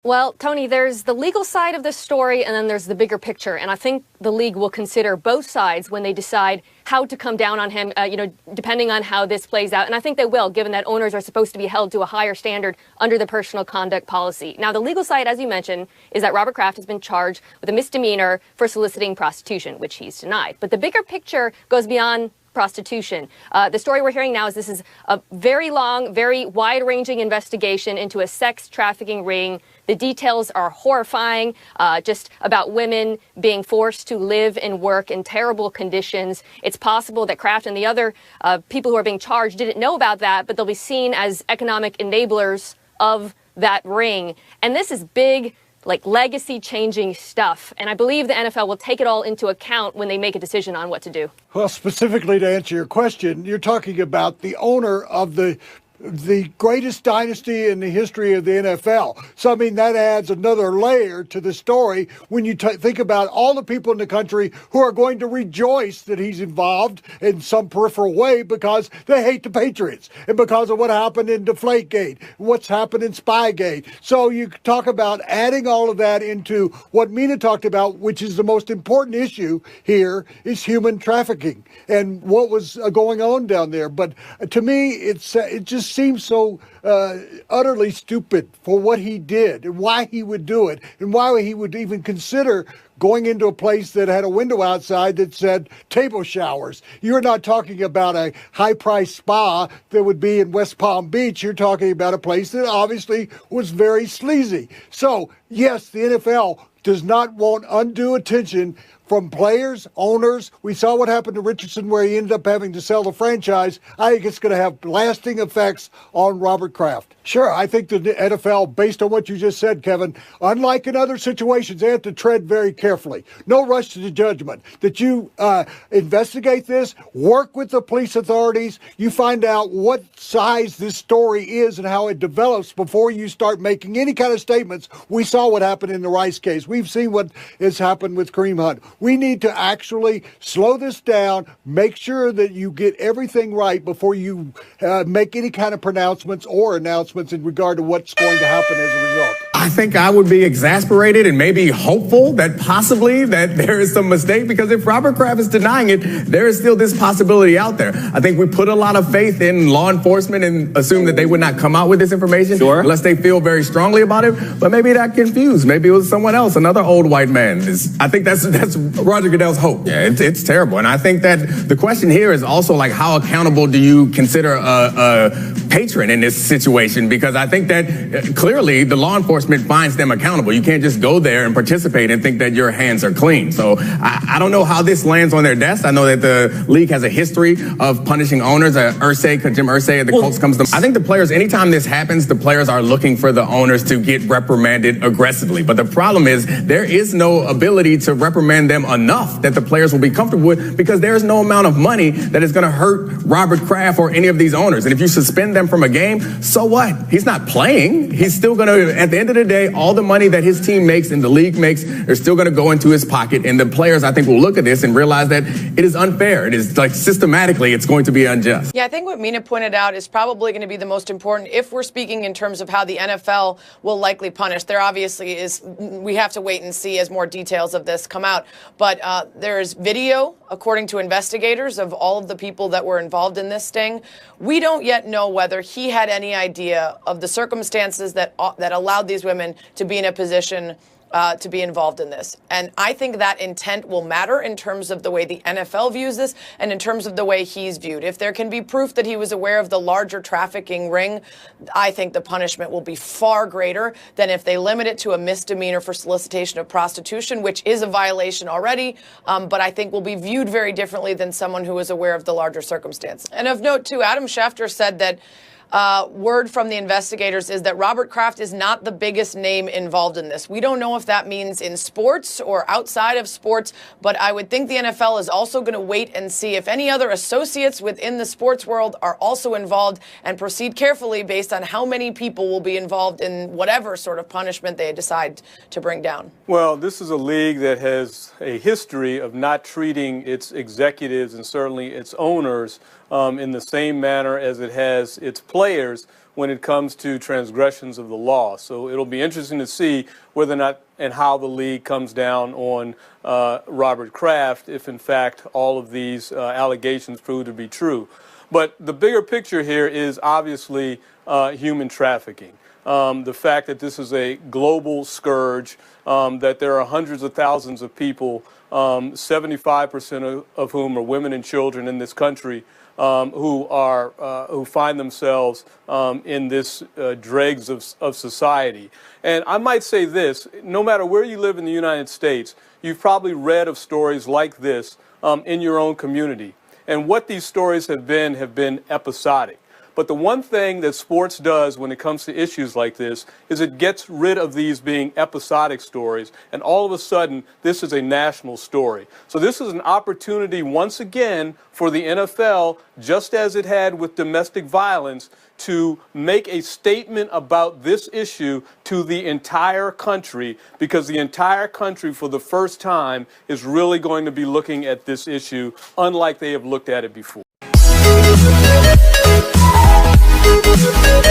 Well, Tony, there's the legal side of this story, and then there's the bigger picture. And I think the league will consider both sides when they decide how to come down on him, depending on how this plays out. And I think they will, given that owners are supposed to be held to a higher standard under the personal conduct policy. Now, the legal side, as you mentioned, is that Robert Kraft has been charged with a misdemeanor for soliciting prostitution, which he's denied. But the bigger picture goes beyond prostitution. The story we're hearing now is this is a very long, very wide-ranging investigation into a sex trafficking ring. The details are horrifying, just about women being forced to live and work in terrible conditions. It's possible that Kraft and the other people who are being charged didn't know about that, but they'll be seen as economic enablers of that ring. And this is big, like legacy-changing stuff. And I believe the NFL will take it all into account when they make a decision on what to do. Well, specifically to answer your question, you're talking about the owner of the greatest dynasty in the history of the NFL. So, I mean, that adds another layer to the story when you think about all the people in the country who are going to rejoice that he's involved in some peripheral way because they hate the Patriots and because of what happened in Deflategate, what's happened in Spygate. So you talk about adding all of that into what Mina talked about, which is the most important issue here, is human trafficking and what was going on down there. But to me, it just seems so utterly stupid for what he did and why he would do it and why he would even consider going into a place that had a window outside that said table showers. You're not talking about a high-priced spa that would be in West Palm Beach. You're talking about a place that obviously was very sleazy. So, yes, the NFL does not want undue attention from players, owners. We saw what happened to Richardson where he ended up having to sell the franchise. I think it's going to have lasting effects on Robert Kraft. Sure, I think the NFL, based on what you just said, Kevin, unlike in other situations, they have to tread very carefully. No rush to the judgment. That you investigate this, work with the police authorities, you find out what size this story is and how it develops before you start making any kind of statements. We saw what happened in the Rice case. We've seen what has happened with Kareem Hunt. We need to actually slow this down, make sure that you get everything right before you make any kind of pronouncements or announcements in regard to what's going to happen as a result. I think I would be exasperated and maybe hopeful that possibly that there is some mistake, because if Robert Kraft is denying it, there is still this possibility out there. I think we put a lot of faith in law enforcement and assume that they would not come out with this information unless they feel very strongly about it. But maybe that confused. Maybe it was someone else, another old white man. I think that's Roger Goodell's hope. Yeah, it's terrible. And I think that the question here is also like, how accountable do you consider a patron in this situation? Because I think that clearly the law enforcement finds them accountable. You can't just go there and participate and think that your hands are clean. So I don't know how this lands on their desk. I know that the league has a history of punishing owners. Jim Irsay at the Colts comes to them. I think the players, anytime this happens, the players are looking for the owners to get reprimanded aggressively. But the problem is there is no ability to reprimand them enough that the players will be comfortable with, because there is no amount of money that is going to hurt Robert Kraft or any of these owners. And if you suspend them from a game, so what? He's not playing. He's still going to, at the end of the day, all the money that his team makes and the league makes are still going to go into his pocket. And the players, I think, will look at this and realize that it is unfair. It is like systematically, it's going to be unjust. Yeah, I think what Mina pointed out is probably going to be the most important if we're speaking in terms of how the NFL will likely punish. There obviously is, we have to wait and see as more details of this come out. But there is video, according to investigators, of all of the people that were involved in this sting. We don't yet know whether he had any idea of the circumstances that allowed these women to be in a position to be involved in this. And I think that intent will matter in terms of the way the NFL views this and in terms of the way he's viewed. If there can be proof that he was aware of the larger trafficking ring, I think the punishment will be far greater than if they limit it to a misdemeanor for solicitation of prostitution, which is a violation already, but I think will be viewed very differently than someone who is aware of the larger circumstance. And of note, too, Adam Schefter said that word from the investigators is that Robert Kraft is not the biggest name involved in this. We don't know if that means in sports or outside of sports, but I would think the NFL is also going to wait and see if any other associates within the sports world are also involved and proceed carefully based on how many people will be involved in whatever sort of punishment they decide to bring down. Well, this is a league that has a history of not treating its executives and certainly its owners in the same manner as it has its players when it comes to transgressions of the law. So it'll be interesting to see whether or not and how the league comes down on Robert Kraft if, in fact, all of these allegations prove to be true. But the bigger picture here is obviously human trafficking. The fact that this is a global scourge, that there are hundreds of thousands of people, 75% of whom are women and children in this country, who find themselves in this dregs of society. And I might say this: no matter where you live in the United States, you've probably read of stories like this in your own community. And what these stories have been episodic. But the one thing that sports does when it comes to issues like this is it gets rid of these being episodic stories, and all of a sudden, this is a national story. So this is an opportunity once again for the NFL, just as it had with domestic violence, to make a statement about this issue to the entire country, because the entire country, for the first time, is really going to be looking at this issue unlike they have looked at it before. We'll be right back.